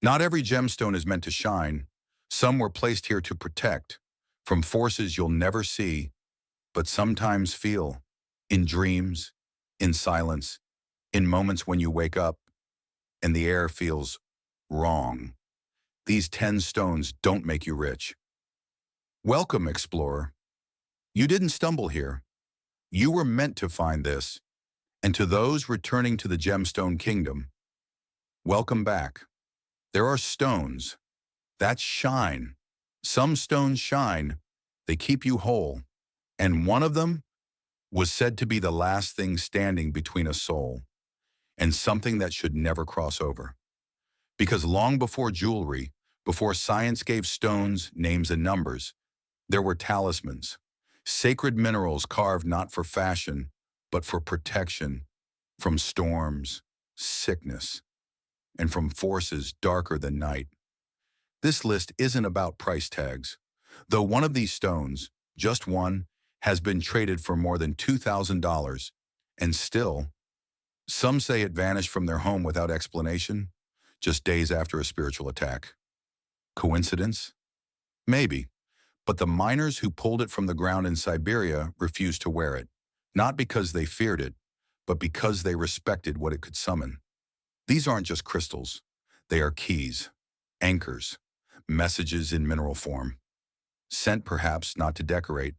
Not every gemstone is meant to shine. Some were placed here to protect from forces you'll never see, but sometimes feel in dreams, in silence, in moments when you wake up and the air feels wrong. These 10 stones don't make you rich. Welcome, explorer. You didn't stumble here. You were meant to find this. And to those returning to the Gemstone Kingdom, welcome back. There are stones that shine. Some stones shine. They keep you whole. And one of them was said to be the last thing standing between a soul and something that should never cross over. Because long before jewelry, before science gave stones names and numbers, there were talismans, sacred minerals carved not for fashion, but for protection from storms, sickness, and from forces darker than night. This list isn't about price tags, though one of these stones, just one, has been traded for more than $2,000, and still, some say it vanished from their home without explanation, just days after a spiritual attack. Coincidence? Maybe, but the miners who pulled it from the ground in Siberia refused to wear it, not because they feared it, but because they respected what it could summon. These aren't just crystals. They are keys, anchors, messages in mineral form, sent perhaps not to decorate,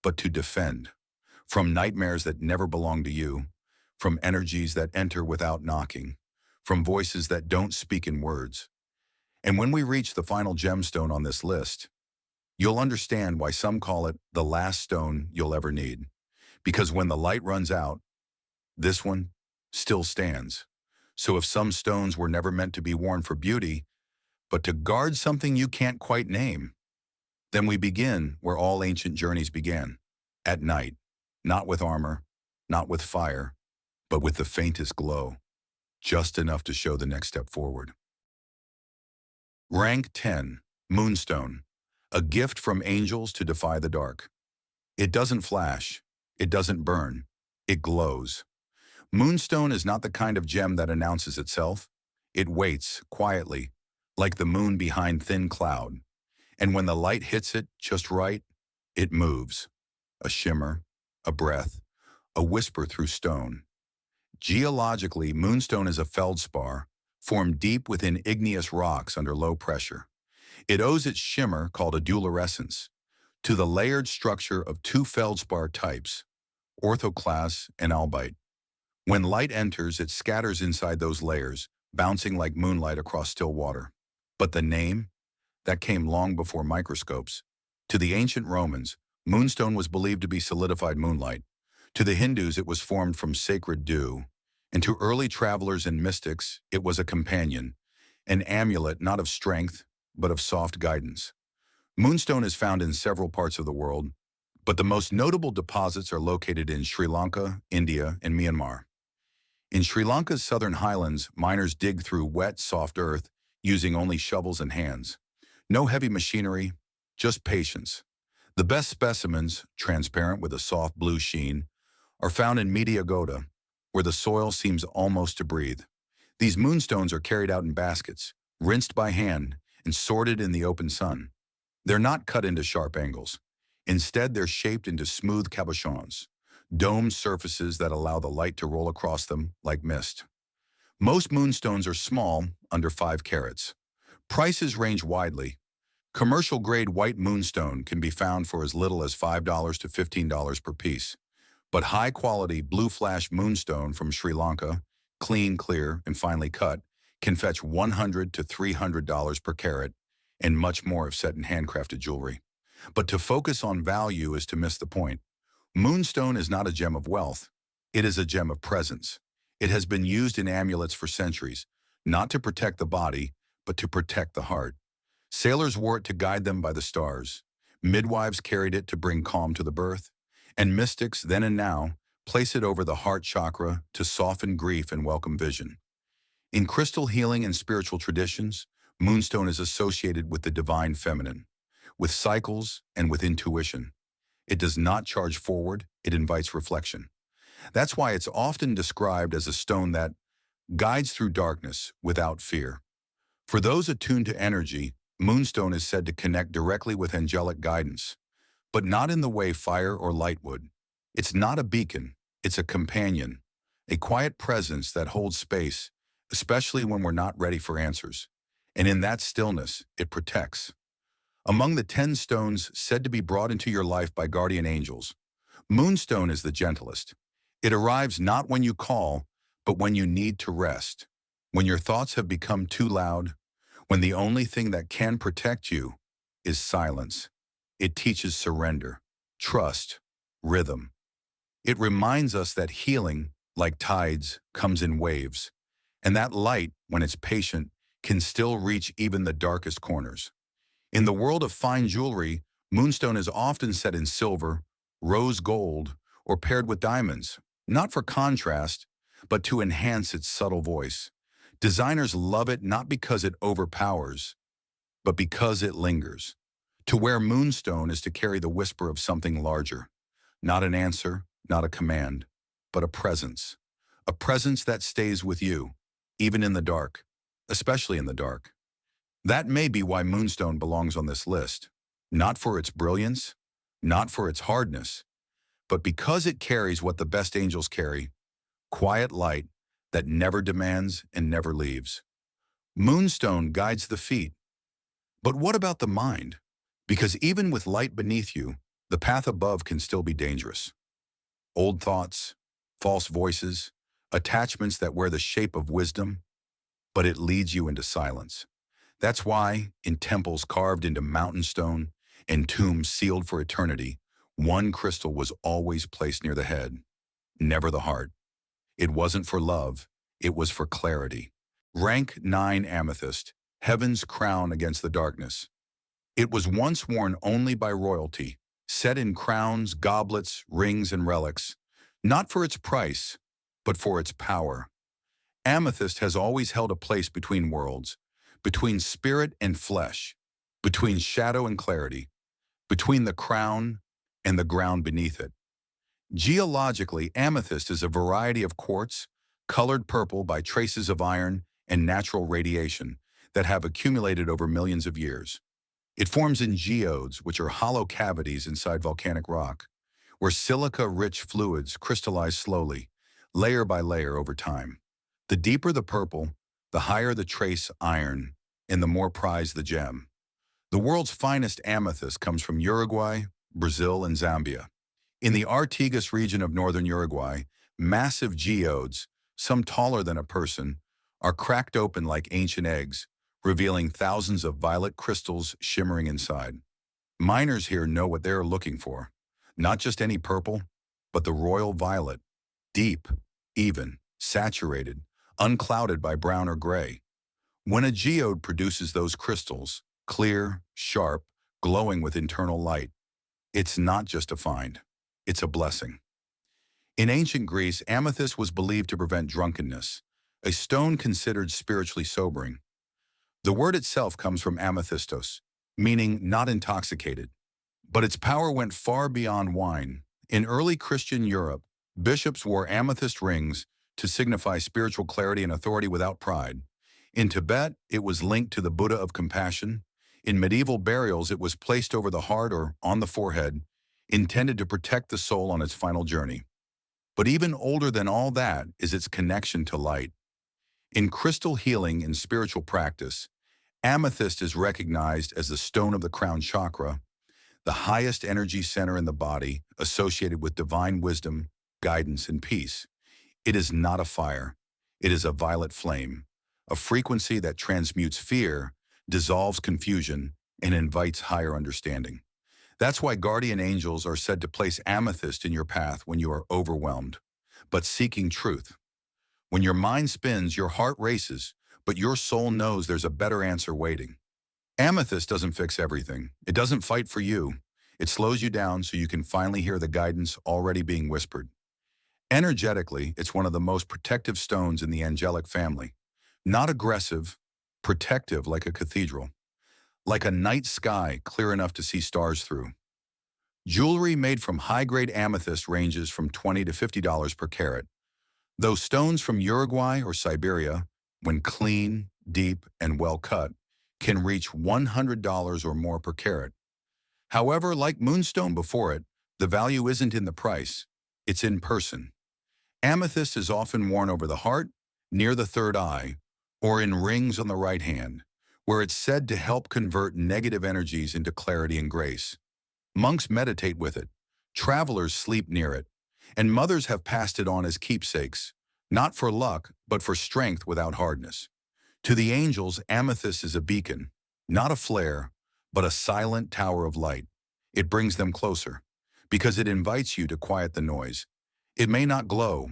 but to defend, from nightmares that never belong to you, from energies that enter without knocking, from voices that don't speak in words. And when we reach the final gemstone on this list, you'll understand why some call it the last stone you'll ever need. Because when the light runs out, this one still stands. So if some stones were never meant to be worn for beauty, but to guard something you can't quite name, then we begin where all ancient journeys began, at night, not with armor, not with fire, but with the faintest glow, just enough to show the next step forward. Rank 10, Moonstone, a gift from angels to defy the dark. It doesn't flash, it doesn't burn, it glows. Moonstone is not the kind of gem that announces itself. It waits quietly, like the moon behind thin cloud. And when the light hits it just right, it moves. A shimmer, a breath, a whisper through stone. Geologically, Moonstone is a feldspar, formed deep within igneous rocks under low pressure. It owes its shimmer, called a dulurescence, to the layered structure of two feldspar types, orthoclase and albite. When light enters, it scatters inside those layers, bouncing like moonlight across still water. But the name? That came long before microscopes. To the ancient Romans, Moonstone was believed to be solidified moonlight. To the Hindus, it was formed from sacred dew. And to early travelers and mystics, it was a companion, an amulet not of strength, but of soft guidance. Moonstone is found in several parts of the world, but the most notable deposits are located in Sri Lanka, India, and Myanmar. In Sri Lanka's southern highlands, miners dig through wet, soft earth using only shovels and hands. No heavy machinery, just patience. The best specimens, transparent with a soft blue sheen, are found in Media Goda, where the soil seems almost to breathe. These moonstones are carried out in baskets, rinsed by hand, and sorted in the open sun. They're not cut into sharp angles. Instead, they're shaped into smooth cabochons, domed surfaces that allow the light to roll across them like mist. Most moonstones are small, under 5 carats. Prices range widely. Commercial-grade white moonstone can be found for as little as $5 to $15 per piece. But high-quality blue flash moonstone from Sri Lanka, clean, clear, and finely cut, can fetch $100 to $300 per carat, and much more if set in handcrafted jewelry. But to focus on value is to miss the point. Moonstone is not a gem of wealth. It is a gem of presence. It has been used in amulets for centuries, not to protect the body, but to protect the heart. Sailors wore it to guide them by the stars. Midwives carried it to bring calm to the birth. And mystics, then and now, place it over the heart chakra to soften grief and welcome vision. In crystal healing and spiritual traditions, Moonstone is associated with the divine feminine, with cycles and with intuition. It does not charge forward, it invites reflection. That's why it's often described as a stone that guides through darkness without fear. For those attuned to energy, Moonstone is said to connect directly with angelic guidance, but not in the way fire or light would. It's not a beacon, it's a companion, a quiet presence that holds space, especially when we're not ready for answers. And in that stillness, it protects. Among the 10 stones said to be brought into your life by guardian angels, Moonstone is the gentlest. It arrives not when you call, but when you need to rest. When your thoughts have become too loud, when the only thing that can protect you is silence. It teaches surrender, trust, rhythm. It reminds us that healing, like tides, comes in waves, and that light, when it's patient, can still reach even the darkest corners. In the world of fine jewelry, Moonstone is often set in silver, rose gold, or paired with diamonds, not for contrast, but to enhance its subtle voice. Designers love it not because it overpowers, but because it lingers. To wear Moonstone is to carry the whisper of something larger, not an answer, not a command, but a presence. A presence that stays with you, even in the dark, especially in the dark. That may be why Moonstone belongs on this list, not for its brilliance, not for its hardness, but because it carries what the best angels carry, quiet light that never demands and never leaves. Moonstone guides the feet. But what about the mind? Because even with light beneath you, the path above can still be dangerous. Old thoughts, false voices, attachments that wear the shape of wisdom, but it leads you into silence. That's why, in temples carved into mountain stone and tombs sealed for eternity, one crystal was always placed near the head, never the heart. It wasn't for love, it was for clarity. Rank 9 Amethyst, heaven's crown against the darkness. It was once worn only by royalty, set in crowns, goblets, rings, and relics, not for its price, but for its power. Amethyst has always held a place between worlds, between spirit and flesh, between shadow and clarity, between the crown and the ground beneath it. Geologically, amethyst is a variety of quartz, colored purple by traces of iron and natural radiation that have accumulated over millions of years. It forms in geodes, which are hollow cavities inside volcanic rock, where silica-rich fluids crystallize slowly, layer by layer over time. The deeper the purple, the higher the trace iron, and the more prized the gem. The world's finest amethyst comes from Uruguay, Brazil, and Zambia. In the Artigas region of northern Uruguay, massive geodes, some taller than a person, are cracked open like ancient eggs, revealing thousands of violet crystals shimmering inside. Miners here know what they are looking for. Not just any purple, but the royal violet. Deep, even, saturated, unclouded by brown or gray. When a geode produces those crystals, clear, sharp, glowing with internal light, it's not just a find. It's a blessing. In ancient Greece, amethyst was believed to prevent drunkenness, a stone considered spiritually sobering. The word itself comes from amethystos, meaning not intoxicated. But its power went far beyond wine. In early Christian Europe, bishops wore amethyst rings to signify spiritual clarity and authority without pride. In Tibet, it was linked to the Buddha of compassion. In medieval burials, it was placed over the heart or on the forehead, intended to protect the soul on its final journey. But even older than all that is its connection to light. In crystal healing and spiritual practice, amethyst is recognized as the stone of the crown chakra, the highest energy center in the body, associated with divine wisdom, guidance, and peace. It is not a fire. It is a violet flame, a frequency that transmutes fear, dissolves confusion, and invites higher understanding. That's why guardian angels are said to place amethyst in your path when you are overwhelmed, but seeking truth. When your mind spins, your heart races, but your soul knows there's a better answer waiting. Amethyst doesn't fix everything. It doesn't fight for you. It slows you down so you can finally hear the guidance already being whispered. Energetically, it's one of the most protective stones in the angelic family. Not aggressive, protective like a cathedral. Like a night sky clear enough to see stars through. Jewelry made from high-grade amethyst ranges from $20 to $50 per carat. Though stones from Uruguay or Siberia, when clean, deep, and well cut, can reach $100 or more per carat. However, like Moonstone before it, the value isn't in the price, it's in person. Amethyst is often worn over the heart, near the third eye, or in rings on the right hand, where it's said to help convert negative energies into clarity and grace. Monks meditate with it, travelers sleep near it, and mothers have passed it on as keepsakes, not for luck, but for strength without hardness. To the angels, amethyst is a beacon, not a flare, but a silent tower of light. It brings them closer, because it invites you to quiet the noise. It may not glow,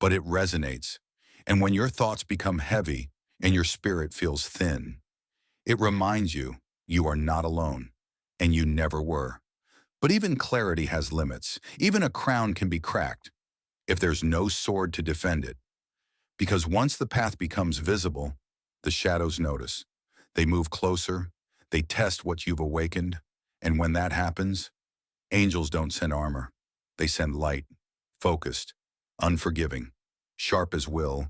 but it resonates. And when your thoughts become heavy and your spirit feels thin, it reminds you you are not alone, and you never were. But even clarity has limits. Even a crown can be cracked if there's no sword to defend it. Because once the path becomes visible, the shadows notice. They move closer, they test what you've awakened, and when that happens, angels don't send armor. They send light, focused, unforgiving, sharp as will,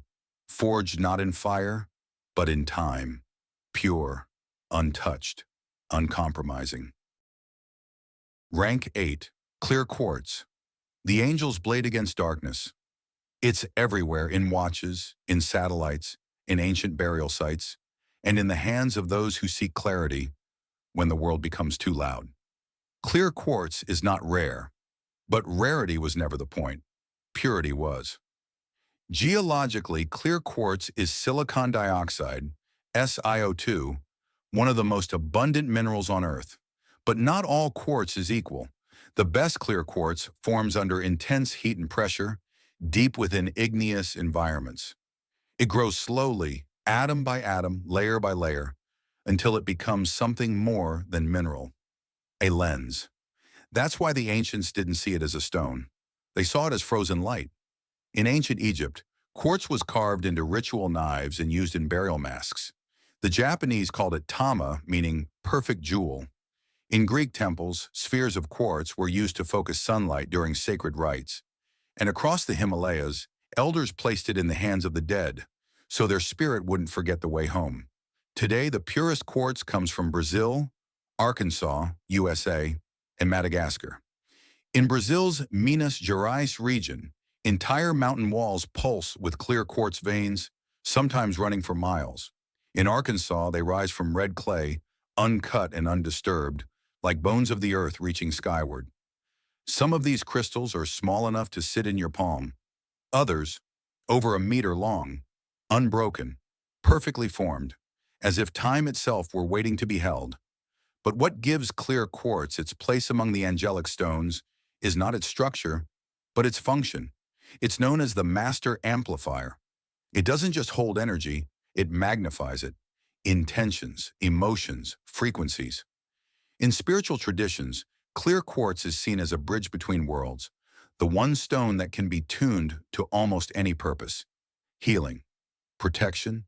forged not in fire, but in time, pure, untouched, uncompromising. Rank 8, Clear Quartz. The angel's blade against darkness. It's everywhere in watches, in satellites, in ancient burial sites, and in the hands of those who seek clarity when the world becomes too loud. Clear quartz is not rare, but rarity was never the point. Purity was. Geologically, clear quartz is silicon dioxide, SiO2, one of the most abundant minerals on Earth. But not all quartz is equal. The best clear quartz forms under intense heat and pressure, deep within igneous environments. It grows slowly, atom by atom, layer by layer, until it becomes something more than mineral, a lens. That's why the ancients didn't see it as a stone. They saw it as frozen light. In ancient Egypt, quartz was carved into ritual knives and used in burial masks. The Japanese called it tama, meaning perfect jewel. In Greek temples, spheres of quartz were used to focus sunlight during sacred rites. And across the Himalayas, elders placed it in the hands of the dead, so their spirit wouldn't forget the way home. Today, the purest quartz comes from Brazil, Arkansas, USA, and Madagascar. In Brazil's Minas Gerais region, entire mountain walls pulse with clear quartz veins, sometimes running for miles. In Arkansas, they rise from red clay, uncut and undisturbed, like bones of the earth reaching skyward. Some of these crystals are small enough to sit in your palm. Others, over a meter long, unbroken, perfectly formed, as if time itself were waiting to be held. But what gives clear quartz its place among the angelic stones is not its structure, but its function. It's known as the master amplifier. It doesn't just hold energy, it magnifies it. Intentions, emotions, frequencies. In spiritual traditions, clear quartz is seen as a bridge between worlds, the one stone that can be tuned to almost any purpose. Healing, protection,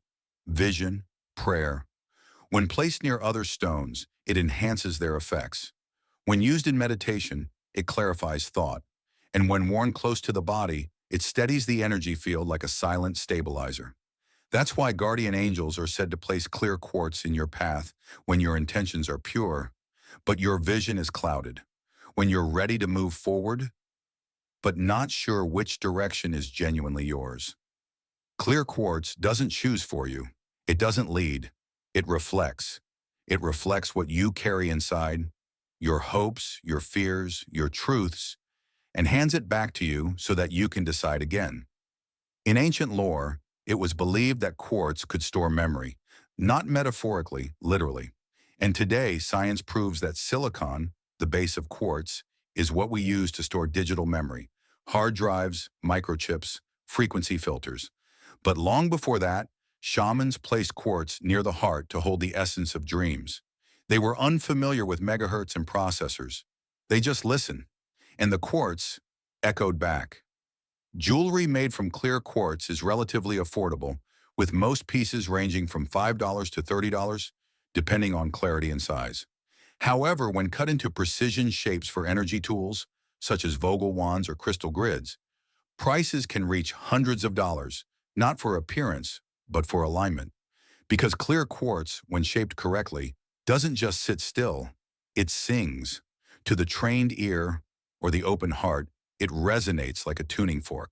vision, prayer. When placed near other stones, it enhances their effects. When used in meditation, it clarifies thought. And when worn close to the body, it steadies the energy field like a silent stabilizer. That's why guardian angels are said to place clear quartz in your path when your intentions are pure, but your vision is clouded. When you're ready to move forward, but not sure which direction is genuinely yours. Clear quartz doesn't choose for you. It doesn't lead. It reflects. It reflects what you carry inside, your hopes, your fears, your truths, and hands it back to you so that you can decide again. In ancient lore, it was believed that quartz could store memory, not metaphorically, literally. And today, science proves that silicon, the base of quartz, is what we use to store digital memory, hard drives, microchips, frequency filters. But long before that, shamans placed quartz near the heart to hold the essence of dreams. They were unfamiliar with megahertz and processors. They just listened, and the quartz echoed back. Jewelry made from clear quartz is relatively affordable, with most pieces ranging from $5 to $30, depending on clarity and size. However, when cut into precision shapes for energy tools, such as Vogel wands or crystal grids, prices can reach hundreds of dollars, not for appearance, but for alignment. Because clear quartz, when shaped correctly, doesn't just sit still, it sings. To the trained ear or the open heart, it resonates like a tuning fork.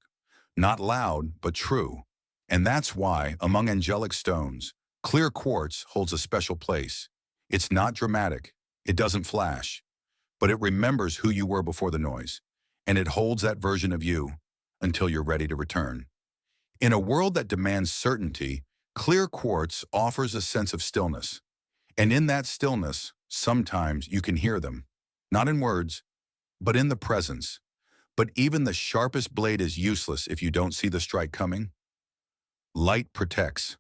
Not loud, but true. And that's why, among angelic stones, clear quartz holds a special place. It's not dramatic, it doesn't flash, but it remembers who you were before the noise, and it holds that version of you until you're ready to return. In a world that demands certainty, clear quartz offers a sense of stillness. And in that stillness, sometimes you can hear them, not in words, but in the presence. But even the sharpest blade is useless if you don't see the strike coming. Light protects.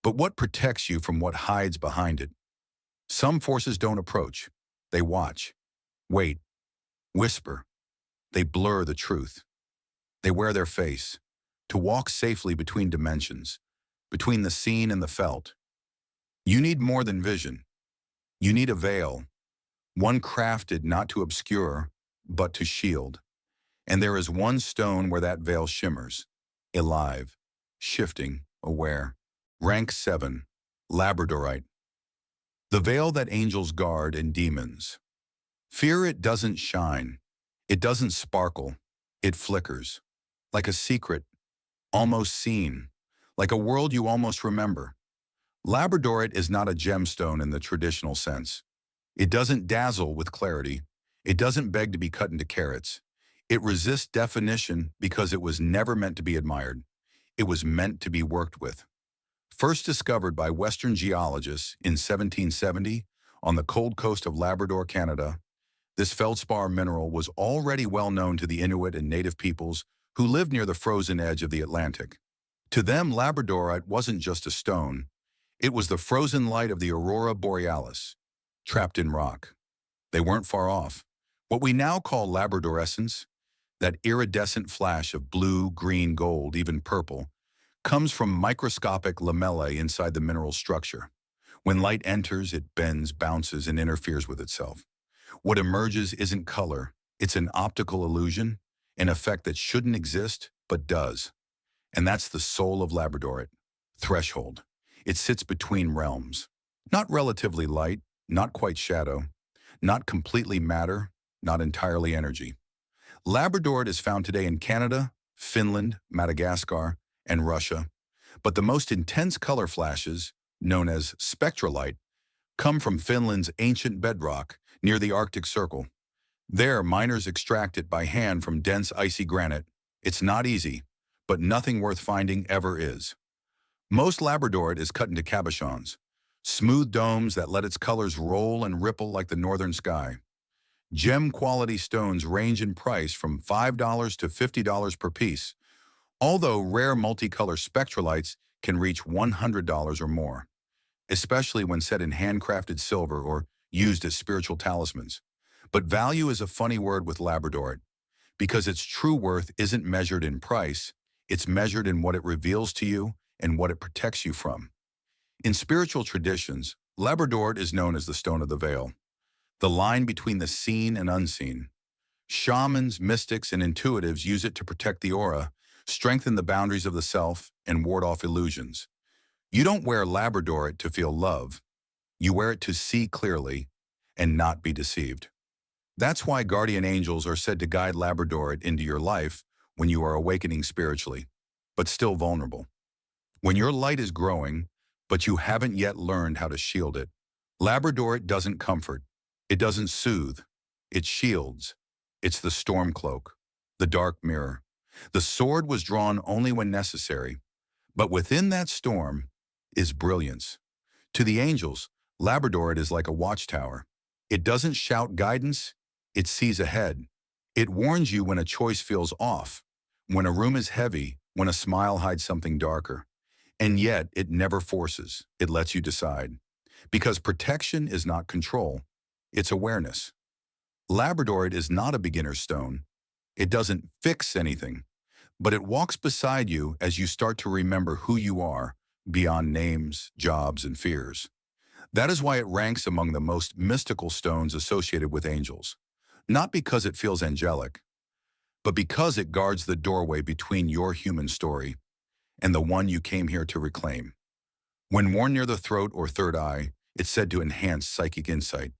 But what protects you from what hides behind it? Some forces don't approach. They watch, wait, whisper. They blur the truth. They wear their face to walk safely between dimensions, between the seen and the felt. You need more than vision. You need a veil, one crafted not to obscure, but to shield. And there is one stone where that veil shimmers, alive, shifting, aware. Rank 7, Labradorite. The veil that angels guard and demons. Fear it doesn't shine. It doesn't sparkle. It flickers. Like a secret, almost seen. Like a world you almost remember. Labradorite is not a gemstone in the traditional sense. It doesn't dazzle with clarity. It doesn't beg to be cut into carats. It resists definition because it was never meant to be admired. It was meant to be worked with. First discovered by Western geologists in 1770 on the cold coast of Labrador, Canada, this feldspar mineral was already well known to the Inuit and native peoples who lived near the frozen edge of the Atlantic. To them, Labradorite wasn't just a stone. It was the frozen light of the aurora borealis, trapped in rock. They weren't far off. What we now call labradorescence, that iridescent flash of blue, green, gold, even purple, comes from microscopic lamellae inside the mineral structure. When light enters, it bends, bounces, and interferes with itself. What emerges isn't color, it's an optical illusion, an effect that shouldn't exist, but does. And that's the soul of Labradorite, threshold. It sits between realms. Not relatively light, not quite shadow, not completely matter, not entirely energy. Labradorite is found today in Canada, Finland, Madagascar, and Russia, but the most intense color flashes, known as spectralite, come from Finland's ancient bedrock near the Arctic Circle. There, miners extract it by hand from dense icy granite. It's not easy, but nothing worth finding ever is. Most Labradorite is cut into cabochons, smooth domes that let its colors roll and ripple like the northern sky. Gem-quality stones range in price from $5 to $50 per piece, although rare multicolor spectralites can reach $100 or more, especially when set in handcrafted silver or used as spiritual talismans. But value is a funny word with Labradorite, because its true worth isn't measured in price, it's measured in what it reveals to you and what it protects you from. In spiritual traditions, Labradorite is known as the stone of the veil, the line between the seen and unseen. Shamans, mystics, and intuitives use it to protect the aura, strengthen the boundaries of the self, and ward off illusions. You don't wear Labradorite to feel love. You wear it to see clearly and not be deceived. That's why guardian angels are said to guide Labradorite into your life when you are awakening spiritually, but still vulnerable. When your light is growing, but you haven't yet learned how to shield it. Labradorite doesn't comfort. It doesn't soothe. It shields. It's the storm cloak, the dark mirror. The sword was drawn only when necessary, but within that storm is brilliance. To the angels, Labradorite is like a watchtower. It doesn't shout guidance, it sees ahead. It warns you when a choice feels off, when a room is heavy, when a smile hides something darker. And yet, it never forces, it lets you decide. Because protection is not control, it's awareness. Labradorite is not a beginner's stone. It doesn't fix anything, but it walks beside you as you start to remember who you are, beyond names, jobs, and fears. That is why it ranks among the most mystical stones associated with angels. Not because it feels angelic, but because it guards the doorway between your human story and the one you came here to reclaim. When worn near the throat or third eye, it's said to enhance psychic insight,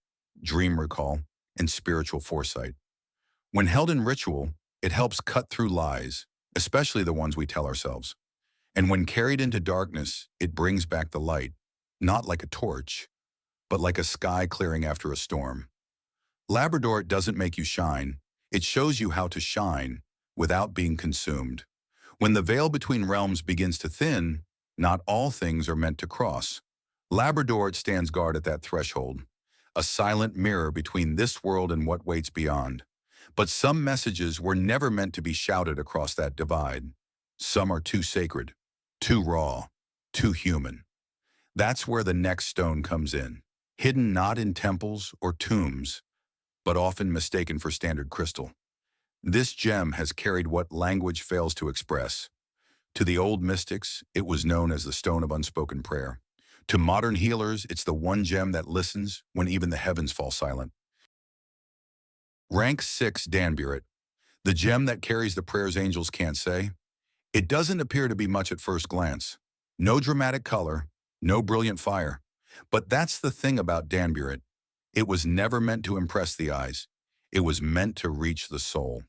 dream recall, and spiritual foresight. When held in ritual, it helps cut through lies, especially the ones we tell ourselves. And when carried into darkness, it brings back the light, not like a torch, but like a sky clearing after a storm. Labradorite doesn't make you shine, it shows you how to shine without being consumed. When the veil between realms begins to thin, not all things are meant to cross. Labradorite stands guard at that threshold, a silent mirror between this world and what waits beyond. But some messages were never meant to be shouted across that divide. Some are too sacred, too raw, too human. That's where the next stone comes in, hidden not in temples or tombs, but often mistaken for standard crystal. This gem has carried what language fails to express. To the old mystics, it was known as the stone of unspoken prayer. To modern healers, it's the one gem that listens when even the heavens fall silent. Rank 6 Danburite, the gem that carries the prayers angels can't say. It doesn't appear to be much at first glance. No dramatic color, no brilliant fire. But that's the thing about Danburite. It was never meant to impress the eyes. It was meant to reach the soul.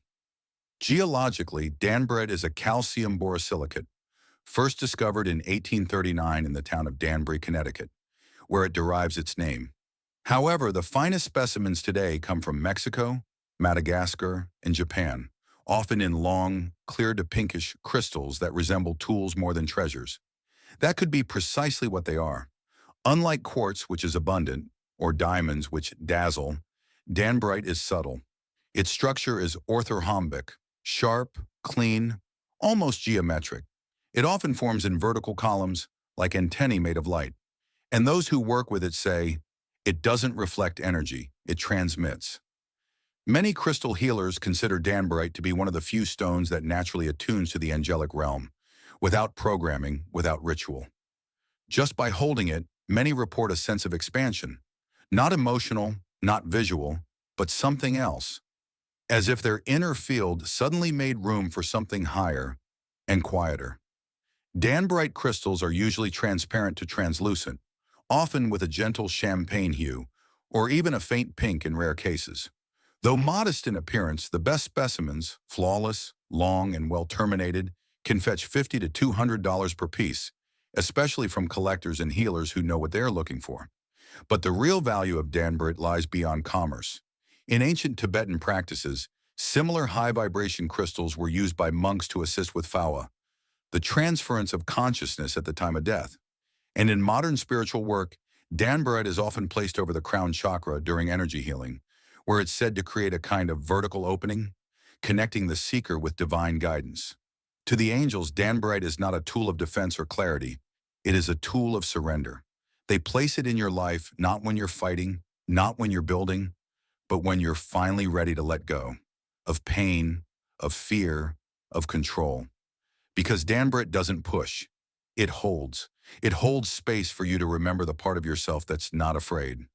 Geologically, Danburite is a calcium borosilicate, first discovered in 1839 in the town of Danbury, Connecticut, where it derives its name. However, the finest specimens today come from Mexico, Madagascar, and Japan, often in long, clear to pinkish crystals that resemble tools more than treasures. That could be precisely what they are. Unlike quartz, which is abundant, or diamonds, which dazzle, Danburite is subtle. Its structure is orthorhombic, sharp, clean, almost geometric. It often forms in vertical columns, like antennae made of light. And those who work with it say, it doesn't reflect energy, it transmits. Many crystal healers consider Danburite to be one of the few stones that naturally attunes to the angelic realm, without programming, without ritual. Just by holding it, many report a sense of expansion, not emotional, not visual, but something else, as if their inner field suddenly made room for something higher and quieter. Danburite crystals are usually transparent to translucent, often with a gentle champagne hue, or even a faint pink in rare cases. Though modest in appearance, the best specimens, flawless, long, and well-terminated, can fetch $50 to $200 per piece, especially from collectors and healers who know what they're looking for. But the real value of Danburite lies beyond commerce. In ancient Tibetan practices, similar high-vibration crystals were used by monks to assist with fawa, the transference of consciousness at the time of death. And in modern spiritual work, Danburite is often placed over the crown chakra during energy healing, where it's said to create a kind of vertical opening, connecting the seeker with divine guidance. To the angels, Danburite is not a tool of defense or clarity. It is a tool of surrender. They place it in your life not when you're fighting, not when you're building, but when you're finally ready to let go of pain, of fear, of control. Because Danburite doesn't push, it holds. It holds space for you to remember the part of yourself that's not afraid.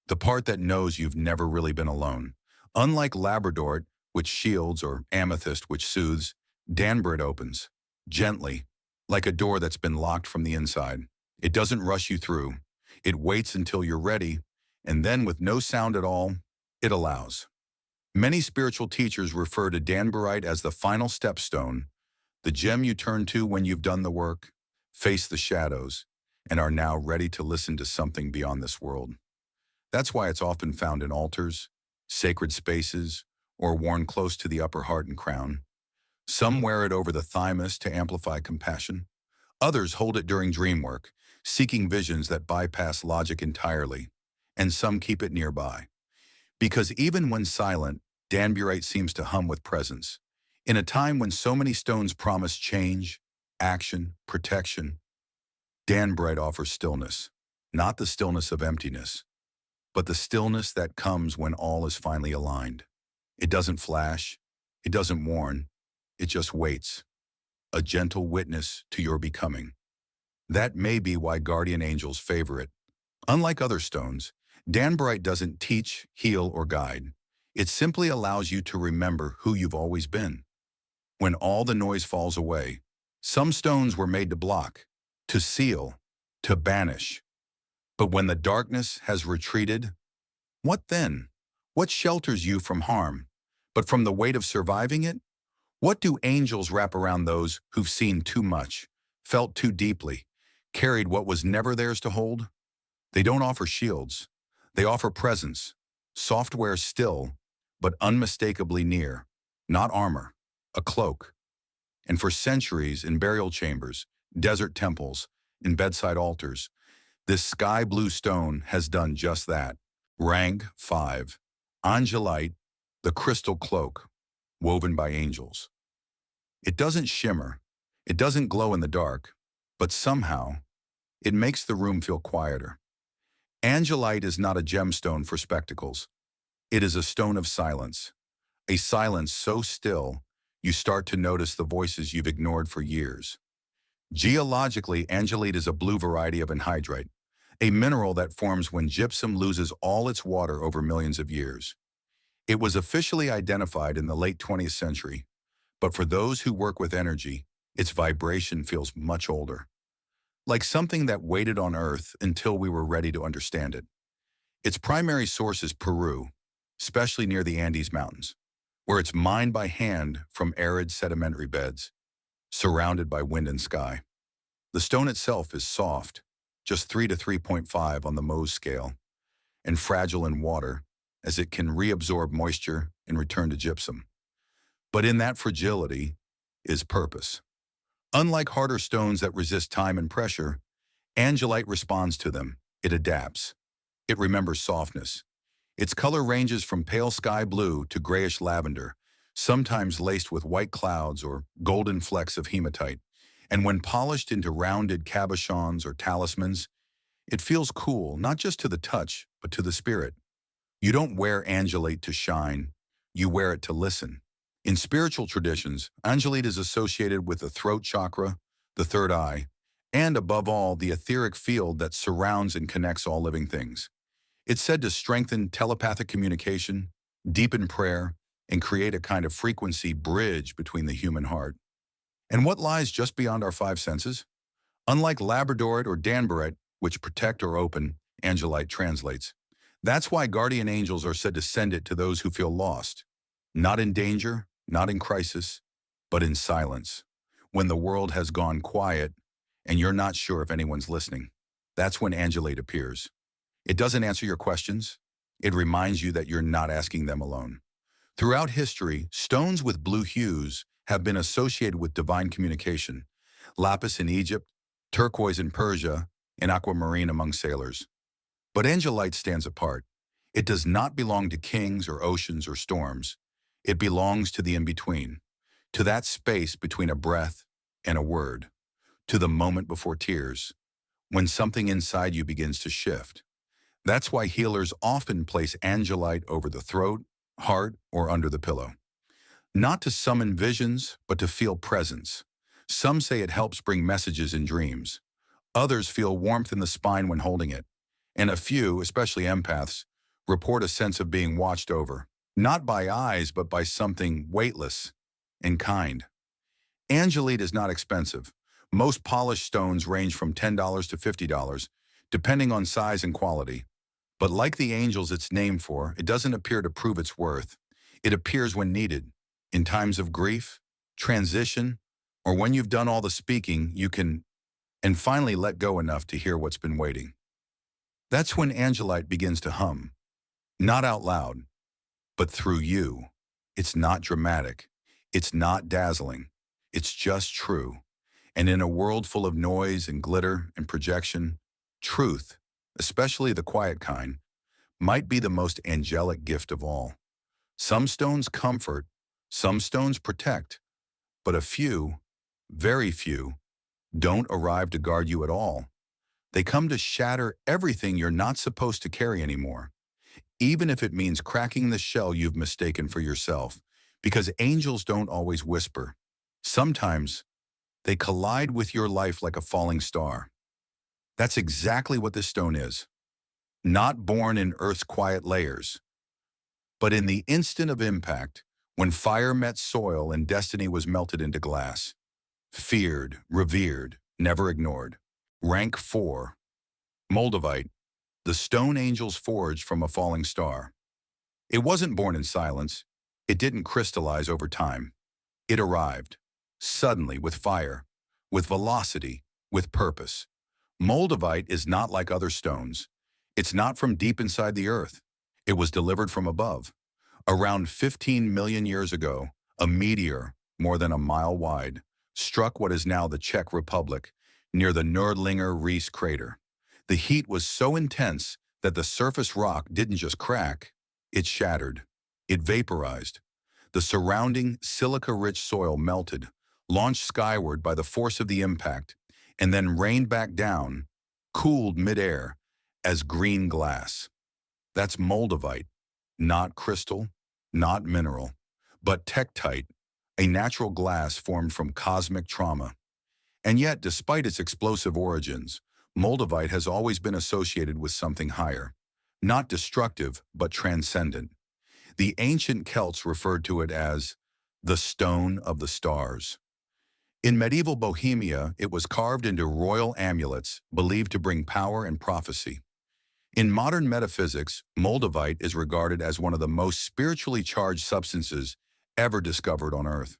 The part that knows you've never really been alone. Unlike Labradorite, which shields, or Amethyst, which soothes, Danburite opens, gently, like a door that's been locked from the inside. It doesn't rush you through. It waits until you're ready, and then with no sound at all, it allows. Many spiritual teachers refer to Danburite as the final stepstone, the gem you turn to when you've done the work, faced the shadows, and are now ready to listen to something beyond this world. That's why it's often found in altars, sacred spaces, or worn close to the upper heart and crown. Some wear it over the thymus to amplify compassion. Others hold it during dream work, seeking visions that bypass logic entirely. And some keep it nearby. Because even when silent, Danburite seems to hum with presence. In a time when so many stones promise change, action, protection, Danburite offers stillness. Not the stillness of emptiness, but the stillness that comes when all is finally aligned. It doesn't flash, it doesn't warn, it just waits, a gentle witness to your becoming. That may be why guardian angels favor it. Unlike other stones, Danburite doesn't teach, heal, or guide. It simply allows you to remember who you've always been. When all the noise falls away, some stones were made to block, to seal, to banish. But when the darkness has retreated, what then? What shelters you from harm? But from the weight of surviving it? What do angels wrap around those who've seen too much, felt too deeply, carried what was never theirs to hold? They don't offer shields. They offer presence, software still, but unmistakably near. Not armor, a cloak. And for centuries in burial chambers, desert temples, in bedside altars, this sky blue stone has done just that. Rank 5. Angelite, the crystal cloak, woven by angels. It doesn't shimmer, it doesn't glow in the dark, but somehow, it makes the room feel quieter. Angelite is not a gemstone for spectacles. It is a stone of silence, a silence so still, you start to notice the voices you've ignored for years. Geologically, angelite is a blue variety of anhydrite, a mineral that forms when gypsum loses all its water over millions of years. It was officially identified in the late 20th century, but for those who work with energy, its vibration feels much older. Like something that waited on Earth until we were ready to understand it. Its primary source is Peru, especially near the Andes Mountains, where it's mined by hand from arid sedimentary beds, surrounded by wind and sky. The stone itself is soft, just 3 to 3.5 on the Mohs scale, and fragile in water, as it can reabsorb moisture and return to gypsum. But in that fragility is purpose. Unlike harder stones that resist time and pressure, angelite responds to them. It adapts. It remembers softness. Its color ranges from pale sky blue to grayish lavender, sometimes laced with white clouds or golden flecks of hematite. And when polished into rounded cabochons or talismans, it feels cool, not just to the touch, but to the spirit. You don't wear angelite to shine, you wear it to listen. In spiritual traditions, angelite is associated with the throat chakra, the third eye, and above all, the etheric field that surrounds and connects all living things. It's said to strengthen telepathic communication, deepen prayer, and create a kind of frequency bridge between the human heart. And what lies just beyond our five senses? Unlike labradorite or danburite, which protect or open, angelite translates. That's why guardian angels are said to send it to those who feel lost. Not in danger, not in crisis, but in silence. When the world has gone quiet and you're not sure if anyone's listening, that's when angelite appears. It doesn't answer your questions. It reminds you that you're not asking them alone. Throughout history, stones with blue hues have been associated with divine communication. Lapis in Egypt, turquoise in Persia, and aquamarine among sailors. But angelite stands apart. It does not belong to kings or oceans or storms. It belongs to the in-between, to that space between a breath and a word, to the moment before tears, when something inside you begins to shift. That's why healers often place angelite over the throat, heart, or under the pillow. Not to summon visions, but to feel presence. Some say it helps bring messages in dreams. Others feel warmth in the spine when holding it. And a few, especially empaths, report a sense of being watched over, not by eyes, but by something weightless and kind. Angelite is not expensive. Most polished stones range from $10 to $50, depending on size and quality. But like the angels it's named for, it doesn't appear to prove its worth. It appears when needed, in times of grief, transition, or when you've done all the speaking you can, and finally let go enough to hear what's been waiting. That's when angelite begins to hum. Not out loud, but through you. It's not dramatic. It's not dazzling. It's just true. And in a world full of noise and glitter and projection, truth, especially the quiet kind, might be the most angelic gift of all. Some stones comfort, some stones protect, but a few, very few, don't arrive to guard you at all. They come to shatter everything you're not supposed to carry anymore, even if it means cracking the shell you've mistaken for yourself, because angels don't always whisper. Sometimes they collide with your life like a falling star. That's exactly what this stone is. Not born in Earth's quiet layers, but in the instant of impact, when fire met soil and destiny was melted into glass. Feared, revered, never ignored. Rank 4. Moldavite, the stone angels forged from a falling star. It wasn't born in silence. It didn't crystallize over time. It arrived, suddenly, with fire, with velocity, with purpose. Moldavite is not like other stones. It's not from deep inside the earth. It was delivered from above. Around 15 million years ago, a meteor, more than a mile wide, struck what is now the Czech Republic, near the Nördlinger Ries crater. The heat was so intense that the surface rock didn't just crack, it shattered. It vaporized. The surrounding silica-rich soil melted, launched skyward by the force of the impact, and then rained back down, cooled midair, as green glass. That's Moldavite, not crystal, not mineral, but tektite, a natural glass formed from cosmic trauma. And yet, despite its explosive origins, Moldavite has always been associated with something higher. Not destructive, but transcendent. The ancient Celts referred to it as the stone of the stars. In medieval Bohemia, it was carved into royal amulets believed to bring power and prophecy. In modern metaphysics, Moldavite is regarded as one of the most spiritually charged substances ever discovered on Earth.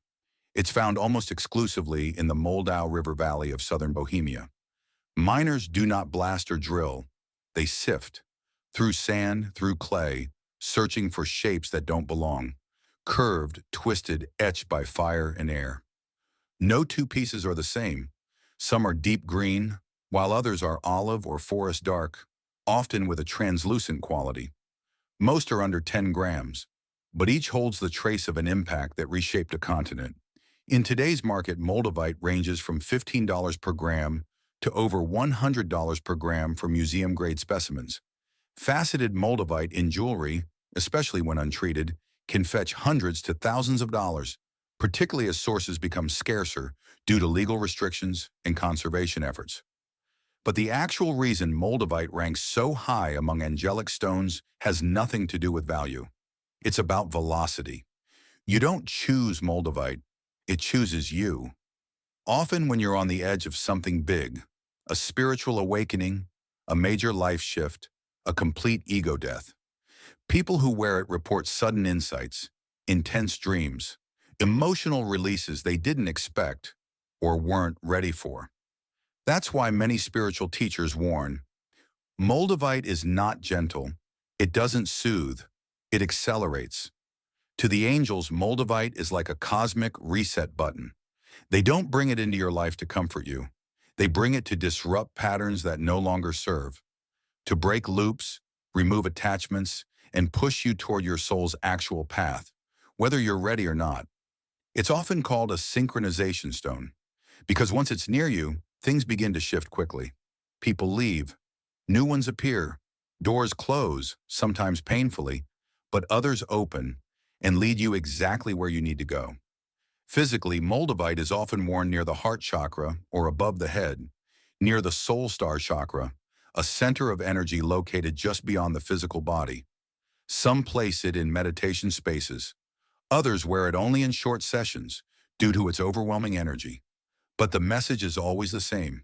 It's found almost exclusively in the Moldau River Valley of southern Bohemia. Miners do not blast or drill. They sift, through sand, through clay, searching for shapes that don't belong, curved, twisted, etched by fire and air. No two pieces are the same. Some are deep green, while others are olive or forest dark, often with a translucent quality. Most are under 10 grams, but each holds the trace of an impact that reshaped a continent. In today's market, Moldavite ranges from $15 per gram to over $100 per gram for museum-grade specimens. Faceted Moldavite in jewelry, especially when untreated, can fetch hundreds to thousands of dollars, particularly as sources become scarcer due to legal restrictions and conservation efforts. But the actual reason Moldavite ranks so high among angelic stones has nothing to do with value. It's about velocity. You don't choose Moldavite, it chooses you. Often when you're on the edge of something big, a spiritual awakening, a major life shift, a complete ego death, people who wear it report sudden insights, intense dreams, emotional releases they didn't expect or weren't ready for. That's why many spiritual teachers warn, Moldavite is not gentle, it doesn't soothe, it accelerates. To the angels, Moldavite is like a cosmic reset button. They don't bring it into your life to comfort you. They bring it to disrupt patterns that no longer serve, to break loops, remove attachments, and push you toward your soul's actual path, whether you're ready or not. It's often called a synchronization stone, because once it's near you, things begin to shift quickly. People leave, new ones appear, doors close, sometimes painfully, but others open and lead you exactly where you need to go. Physically, Moldavite is often worn near the heart chakra or above the head, near the soul star chakra, a center of energy located just beyond the physical body. Some place it in meditation spaces. Others wear it only in short sessions due to its overwhelming energy. But the message is always the same.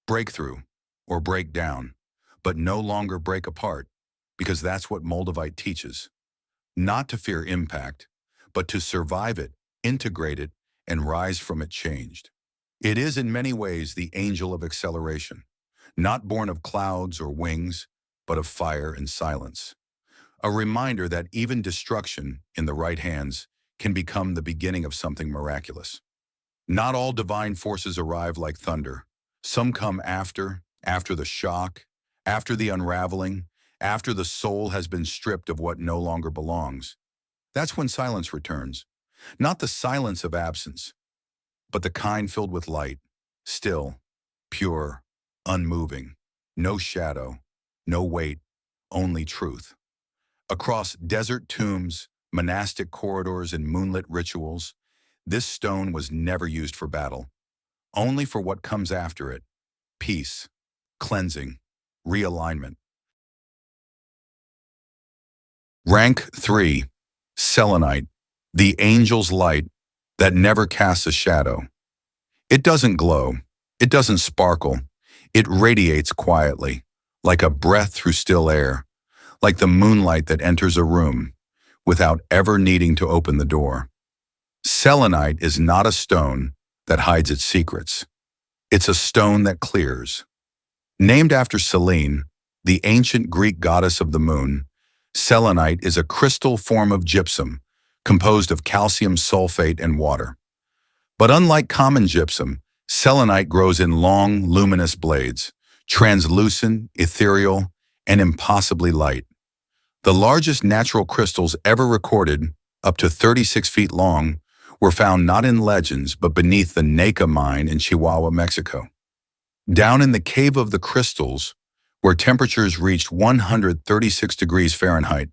Breakthrough or break down, but no longer break apart, because that's what Moldavite teaches. Not to fear impact, but to survive it, integrate it, and rise from it changed. It is in many ways the angel of acceleration, not born of clouds or wings, but of fire and silence. A reminder that even destruction, in the right hands, can become the beginning of something miraculous. Not all divine forces arrive like thunder. Some come after the shock, after the unraveling, after the soul has been stripped of what no longer belongs. That's when silence returns. Not the silence of absence, but the kind filled with light, still, pure, unmoving, no shadow, no weight, only truth. Across desert tombs, monastic corridors, and moonlit rituals, this stone was never used for battle, only for what comes after it: peace, cleansing, realignment. Rank 3. Selenite, the angel's light that never casts a shadow. It doesn't glow. It doesn't sparkle. It radiates quietly, like a breath through still air, like the moonlight that enters a room without ever needing to open the door. Selenite is not a stone that hides its secrets. It's a stone that clears. Named after Selene, the ancient Greek goddess of the moon, selenite is a crystal form of gypsum composed of calcium sulfate and water. But unlike common gypsum, selenite grows in long, luminous blades, translucent, ethereal, and impossibly light. The largest natural crystals ever recorded, up to 36 feet long, were found not in legends but beneath the Naka mine in Chihuahua, Mexico. Down in the Cave of the Crystals, where temperatures reached 136 degrees Fahrenheit,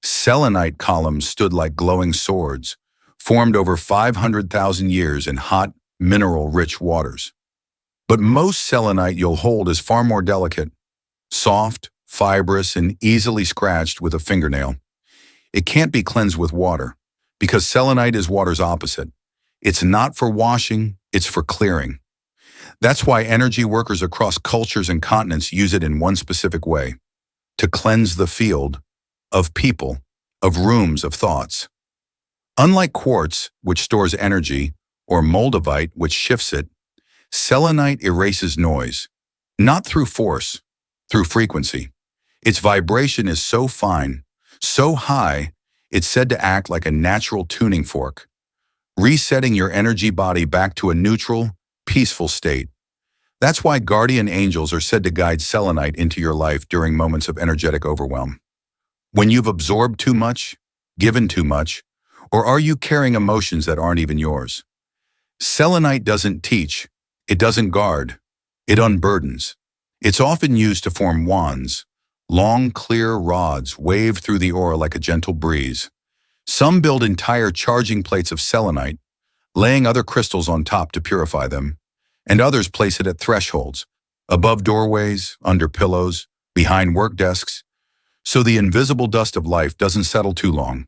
selenite columns stood like glowing swords, formed over 500,000 years in hot, mineral-rich waters. But most selenite you'll hold is far more delicate, soft, fibrous, and easily scratched with a fingernail. It can't be cleansed with water, because selenite is water's opposite. It's not for washing, it's for clearing. That's why energy workers across cultures and continents use it in one specific way: to cleanse the field of people, of rooms, of thoughts. Unlike quartz, which stores energy, or Moldavite, which shifts it, selenite erases noise, not through force, through frequency. Its vibration is so fine, so high, it's said to act like a natural tuning fork, resetting your energy body back to a neutral, peaceful state. That's why guardian angels are said to guide selenite into your life during moments of energetic overwhelm. When you've absorbed too much, given too much, or are you carrying emotions that aren't even yours? Selenite doesn't teach, it doesn't guard, it unburdens. It's often used to form wands, long, clear rods wave through the aura like a gentle breeze. Some build entire charging plates of selenite, laying other crystals on top to purify them, and others place it at thresholds, above doorways, under pillows, behind work desks, so the invisible dust of life doesn't settle too long.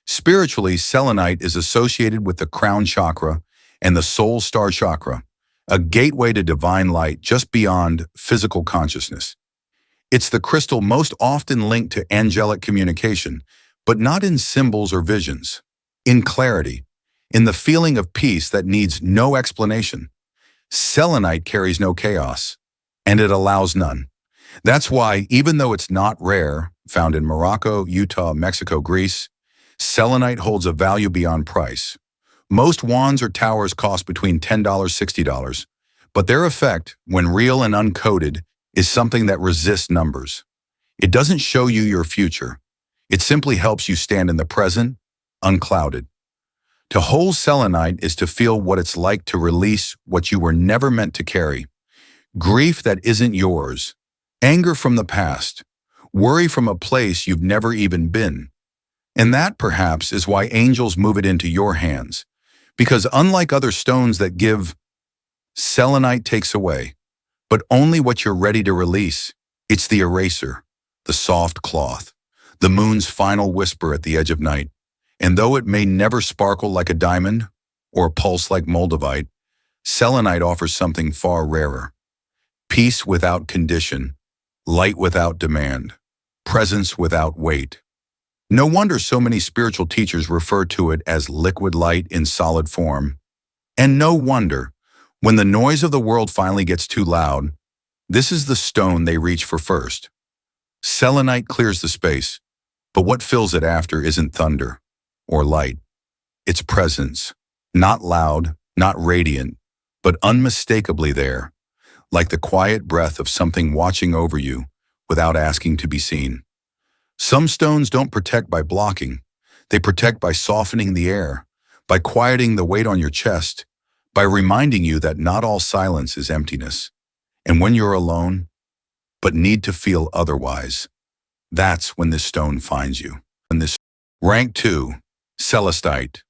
Spiritually, selenite is associated with the crown chakra and the soul star chakra, a gateway to divine light just beyond physical consciousness. It's the crystal most often linked to angelic communication, but not in symbols or visions, in clarity, in the feeling of peace that needs no explanation. Selenite carries no chaos, and it allows none. That's why, even though it's not rare, found in Morocco, Utah, Mexico, Greece, selenite holds a value beyond price. Most wands or towers cost between $10 and $60, but their effect, when real and uncoded, is something that resists numbers. It doesn't show you your future. It simply helps you stand in the present, unclouded. To hold selenite is to feel what it's like to release what you were never meant to carry. Grief that isn't yours, anger from the past, worry from a place you've never even been. And that, perhaps, is why angels move it into your hands. Because unlike other stones that give, selenite takes away. But only what you're ready to release. It's the eraser, the soft cloth, the moon's final whisper at the edge of night. And though it may never sparkle like a diamond or pulse like Moldavite, selenite offers something far rarer. Peace without condition, light without demand, presence without weight. No wonder so many spiritual teachers refer to it as liquid light in solid form. And no wonder, when the noise of the world finally gets too loud, this is the stone they reach for first. Selenite clears the space, but what fills it after isn't thunder or light. It's presence, not loud, not radiant, but unmistakably there, like the quiet breath of something watching over you without asking to be seen. Some stones don't protect by blocking. They protect by softening the air, by quieting the weight on your chest, by reminding you that not all silence is emptiness. And when you're alone, but need to feel otherwise, that's when this stone finds you. Rank 2, Celestite,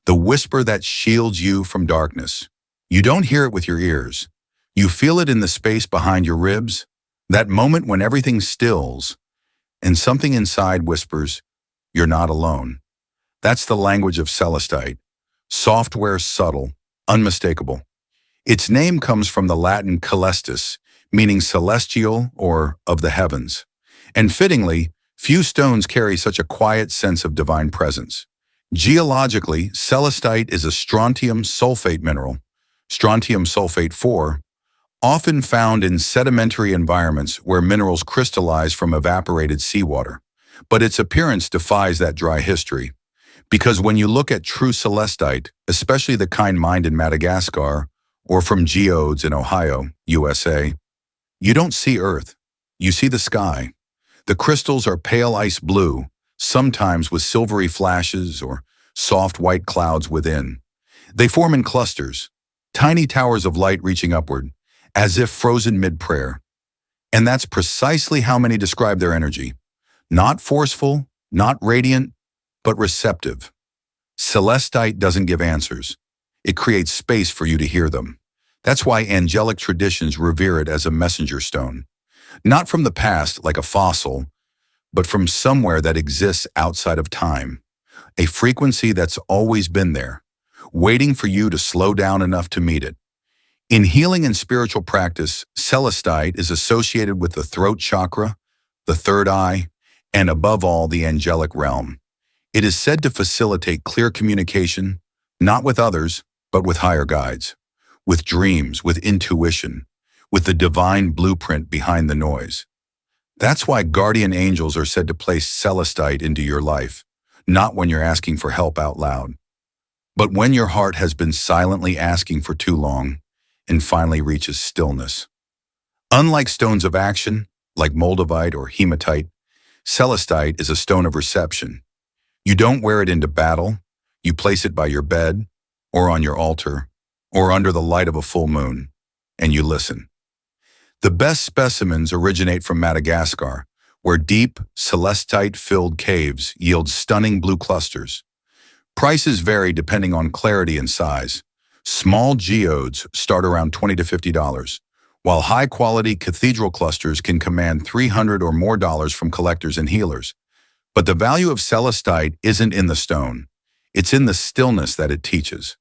the whisper that shields you from darkness. You don't hear it with your ears. You feel it in the space behind your ribs, that moment when everything stills and something inside whispers, you're not alone. That's the language of Celestite, software subtle, unmistakable. Its name comes from the Latin celestis, meaning celestial or of the heavens. And fittingly, few stones carry such a quiet sense of divine presence. Geologically, celestite is a strontium sulfate mineral, strontium sulfate 4, often found in sedimentary environments where minerals crystallize from evaporated seawater. But its appearance defies that dry history. Because when you look at true celestite, especially the kind mined in Madagascar or from geodes in Ohio, USA, you don't see Earth. You see the sky. The crystals are pale ice blue, sometimes with silvery flashes or soft white clouds within. They form in clusters, tiny towers of light reaching upward, as if frozen mid-prayer. And that's precisely how many describe their energy. Not forceful, not radiant, but receptive. Celestite doesn't give answers. It creates space for you to hear them. That's why angelic traditions revere it as a messenger stone. Not from the past, like a fossil, but from somewhere that exists outside of time. A frequency that's always been there, waiting for you to slow down enough to meet it. In healing and spiritual practice, celestite is associated with the throat chakra, the third eye, and above all, the angelic realm. It is said to facilitate clear communication, not with others, but with higher guides, with dreams, with intuition, with the divine blueprint behind the noise. That's why guardian angels are said to place celestite into your life, not when you're asking for help out loud, but when your heart has been silently asking for too long and finally reaches stillness. Unlike stones of action, like Moldavite or hematite, celestite is a stone of reception. You don't wear it into battle, you place it by your bed, or on your altar, or under the light of a full moon, and you listen. The best specimens originate from Madagascar, where deep, celestite-filled caves yield stunning blue clusters. Prices vary depending on clarity and size. Small geodes start around $20 to $50, while high-quality cathedral clusters can command $300 or more from collectors and healers. But the value of celestite isn't in the stone. It's in the stillness that it teaches.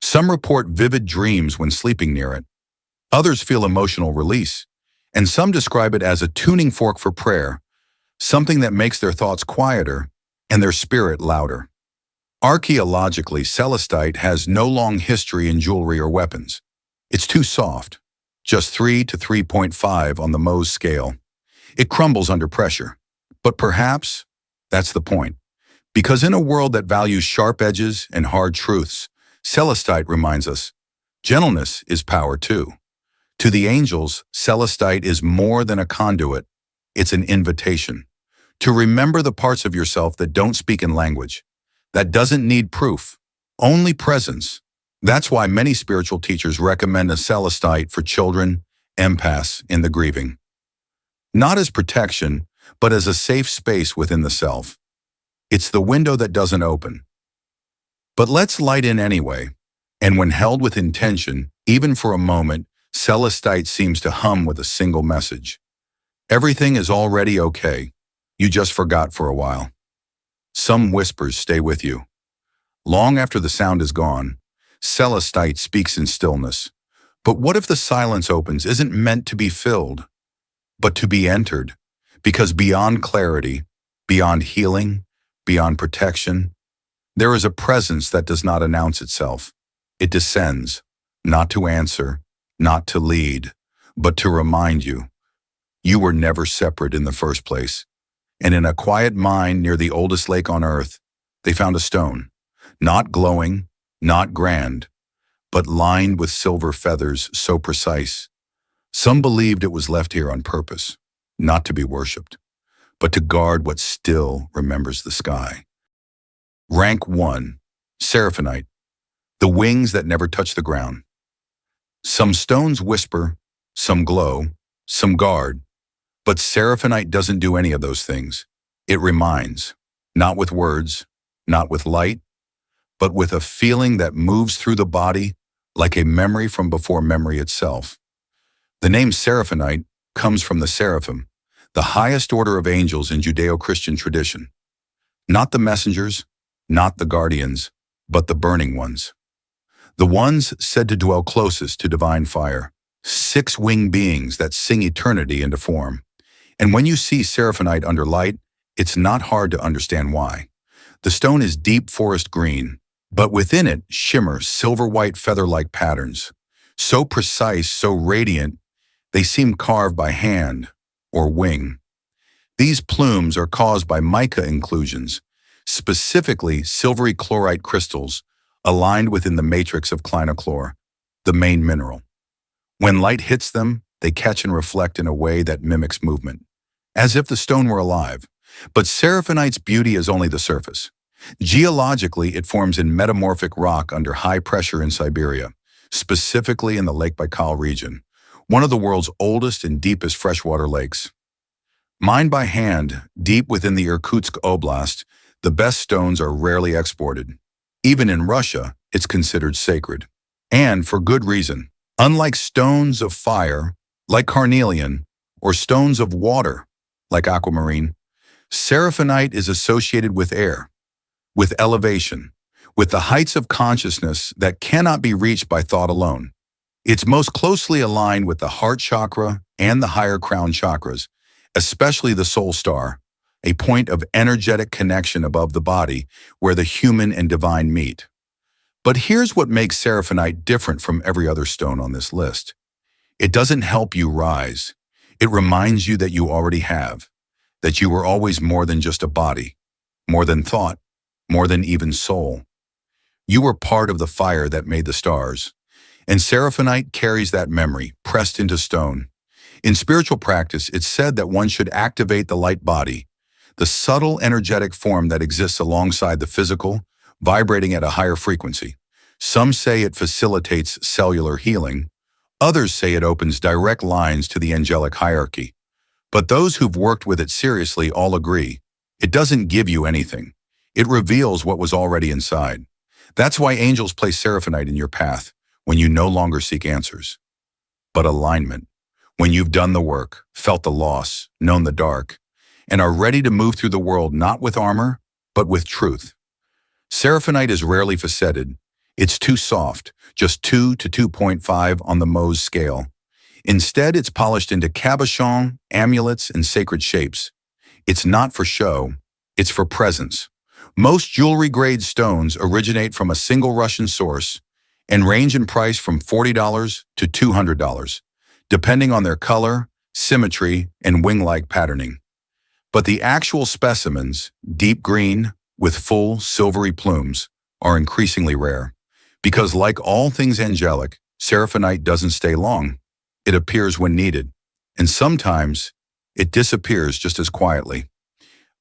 Some report vivid dreams when sleeping near it. Others feel emotional release. And some describe it as a tuning fork for prayer, something that makes their thoughts quieter and their spirit louder. Archaeologically, celestite has no long history in jewelry or weapons. It's too soft, just 3 to 3.5 on the Mohs scale. It crumbles under pressure. But perhaps that's the point. Because in a world that values sharp edges and hard truths, celestite reminds us, gentleness is power too. To the angels, celestite is more than a conduit. It's an invitation to remember the parts of yourself that don't speak in language, that doesn't need proof, only presence. That's why many spiritual teachers recommend a celestite for children, empaths in the grieving. Not as protection, but as a safe space within the self. It's the window that doesn't open. But let's light in anyway, and when held with intention, even for a moment, celestite seems to hum with a single message. Everything is already okay. You just forgot for a while. Some whispers stay with you. Long after the sound is gone, celestite speaks in stillness. But what if the silence opens isn't meant to be filled, but to be entered? Because beyond clarity, beyond healing, beyond protection, there is a presence that does not announce itself. It descends, not to answer, not to lead, but to remind you. You were never separate in the first place. And in a quiet mine near the oldest lake on earth, they found a stone, not glowing, not grand, but lined with silver feathers so precise. Some believed it was left here on purpose, not to be worshipped, but to guard what still remembers the sky. Rank 1, Seraphinite, the wings that never touch the ground. Some stones whisper, some glow, some guard, but Seraphinite doesn't do any of those things. It reminds, not with words, not with light, but with a feeling that moves through the body like a memory from before memory itself. The name Seraphinite comes from the seraphim, the highest order of angels in Judeo-Christian tradition. Not the messengers, not the guardians, but the burning ones. The ones said to dwell closest to divine fire. Six-winged beings that sing eternity into form. And when you see Seraphinite under light, it's not hard to understand why. The stone is deep forest green, but within it shimmer silver-white feather-like patterns. So precise, so radiant, they seem carved by hand or wing. These plumes are caused by mica inclusions, specifically silvery chlorite crystals aligned within the matrix of clinochlor, the main mineral. When light hits them, they catch and reflect in a way that mimics movement, as if the stone were alive. But Seraphinite's beauty is only the surface. Geologically, it forms in metamorphic rock under high pressure in Siberia, specifically in the Lake Baikal region, one of the world's oldest and deepest freshwater lakes. Mined by hand, deep within the Irkutsk Oblast, the best stones are rarely exported. Even in Russia, it's considered sacred. And for good reason. Unlike stones of fire, like carnelian, or stones of water, like aquamarine, Seraphinite is associated with air, with elevation, with the heights of consciousness that cannot be reached by thought alone. It's most closely aligned with the heart chakra and the higher crown chakras, especially the soul star, a point of energetic connection above the body where the human and divine meet. But here's what makes Seraphinite different from every other stone on this list. It doesn't help you rise. It reminds you that you already have, that you were always more than just a body, more than thought, more than even soul. You were part of the fire that made the stars, and Seraphinite carries that memory pressed into stone. In spiritual practice, it's said that one should activate the light body, the subtle energetic form that exists alongside the physical, vibrating at a higher frequency. Some say it facilitates cellular healing. Others say it opens direct lines to the angelic hierarchy. But those who've worked with it seriously all agree, it doesn't give you anything. It reveals what was already inside. That's why angels place Seraphinite in your path when you no longer seek answers, but alignment. When you've done the work, felt the loss, known the dark, and are ready to move through the world not with armor, but with truth. Seraphinite is rarely faceted. It's too soft, just 2 to 2.5 on the Mohs scale. Instead, it's polished into cabochon, amulets, and sacred shapes. It's not for show, it's for presence. Most jewelry-grade stones originate from a single Russian source and range in price from $40 to $200, depending on their color, symmetry, and wing-like patterning. But the actual specimens, deep green, with full, silvery plumes, are increasingly rare. Because like all things angelic, Seraphinite doesn't stay long. It appears when needed, and sometimes it disappears just as quietly.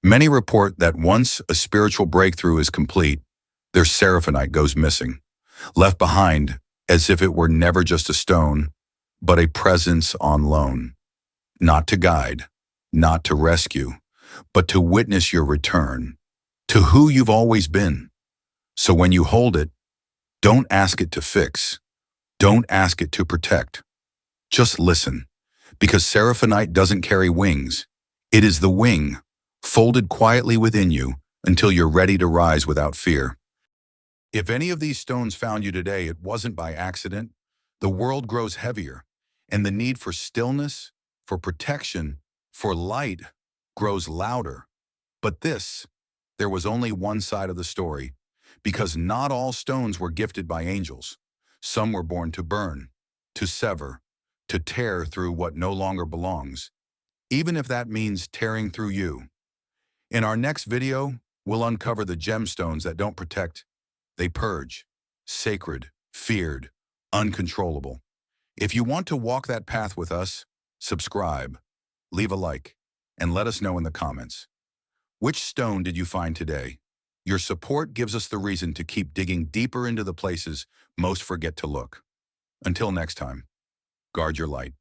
Many report that once a spiritual breakthrough is complete, their Seraphinite goes missing, left behind as if it were never just a stone, but a presence on loan. Not to guide, not to rescue, but to witness your return, to who you've always been. So when you hold it, don't ask it to fix. Don't ask it to protect. Just listen, because Seraphinite doesn't carry wings. It is the wing, folded quietly within you until you're ready to rise without fear. If any of these stones found you today, it wasn't by accident. The world grows heavier, and the need for stillness, for protection, for light grows louder. But there was only one side of the story, because not all stones were gifted by angels. Some were born to burn, to sever, to tear through what no longer belongs, even if that means tearing through you. In our next video, we'll uncover the gemstones that don't protect, they purge, sacred, feared, uncontrollable. If you want to walk that path with us, subscribe, leave a like, and let us know in the comments. Which stone did you find today? Your support gives us the reason to keep digging deeper into the places most forget to look. Until next time, guard your light.